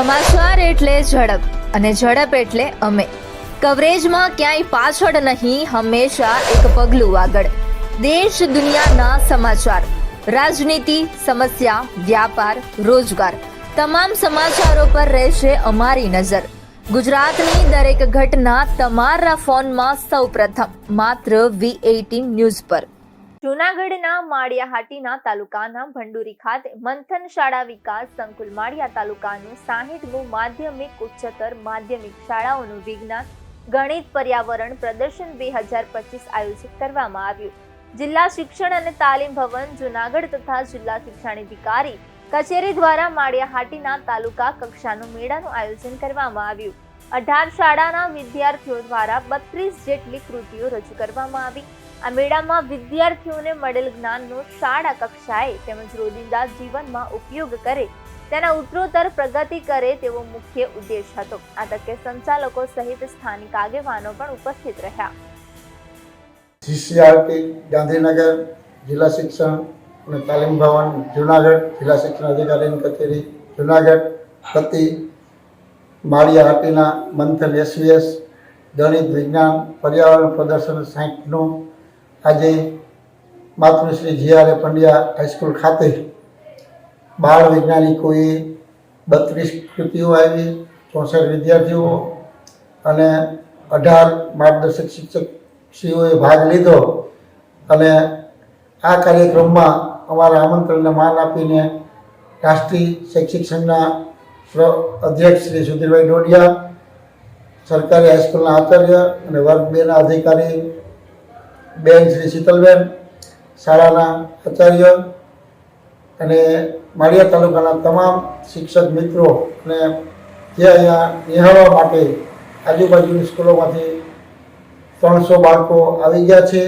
સમાચાર એટલે ઝડપ અને ઝડપ એટલે અમે. કવરેજમાં ક્યાંય પાછળ નહીં, હંમેશા એક પગલું આગળ. દેશ દુનિયાના સમાચાર, રાજનીતિ, સમસ્યા, વ્યાપાર, રોજગાર, તમામ સમાચારો પર રહેશે અમારી નજર. ગુજરાતની દરેક ઘટના તમારા ફોનમાં સૌપ્રથમ માત્ર V18 ન્યૂઝ પર. જૂનાગઢના માળિયાહાટીના તાલુકાના ભંડુરી ખાતે મંથન શાળા વિકાસ સંકુલ માળિયા તાલુકાનું 60મું માધ્યમિક ઉચ્ચતર માધ્યમિક શાળાઓનું વિજ્ઞાન, ગણિત, પર્યાવરણ પ્રદર્શન 2025 આયોજિત કરવામાં આવ્યું. જિલ્લા શિક્ષણ અને તાલીમ ભવન જૂનાગઢ તથા જિલ્લા શિક્ષણાધિકારી કચેરી દ્વારા માળિયાહાટીના તાલુકા કક્ષાનું મેળાનું આયોજન કરવામાં આવ્યું. 18 શાળાના વિદ્યાર્થીઓ દ્વારા 32 જેટલી કૃતિઓ રજૂ કરવામાં આવી. આ મેળામાં વિદ્યાર્થીઓને મળેલ જ્ઞાનનો શાળા કક્ષાએ તેમજ રોજિંદા જીવનમાં ઉપયોગ કરે, તેના ઉત્તરોત્તર પ્રગતિ કરે તેવો મુખ્ય ઉદ્દેશ હતો. આ તકે સંચાલકો સહિત સ્થાનિક આગેવાનો પણ ઉપસ્થિત રહ્યા. CCRT ગાંધીનગર, જિલ્લા શિક્ષણ અને તાલીમ ભવન જૂનાગઢ, જિલ્લા શિક્ષણ અધિકારીની કચેરી જૂનાગઢ વતી માળિયાહાટીના મંથન SVS ગણિત, વિજ્ઞાન, પર્યાવરણ પ્રદર્શન 60નું આજે માતૃશ્રી GRA પંડ્યા હાઈસ્કૂલ ખાતે બાળ વૈજ્ઞાનિકોએ 32 કૃતિઓ આવી, 64 વિદ્યાર્થીઓ અને 18 માર્ગદર્શક શિક્ષકશ્રીઓએ ભાગ લીધો. અને આ કાર્યક્રમમાં અમારા આમંત્રણને માન આપીને રાષ્ટ્રીય શૈક્ષિક સંઘના અધ્યક્ષ શ્રી સુધીરભાઈ ડોડિયા, સરકારી હાઈસ્કૂલના આચાર્ય અને વર્ગ 2ના અધિકારી બેન શ્રી શીતલબેન, શાળાના આચાર્ય અને માળિયા તાલુકાના તમામ શિક્ષક મિત્રો અને જે અહીંયા નિહાળવા માટે આજુબાજુની સ્કૂલોમાંથી 300 બાળકો આવી ગયા છે.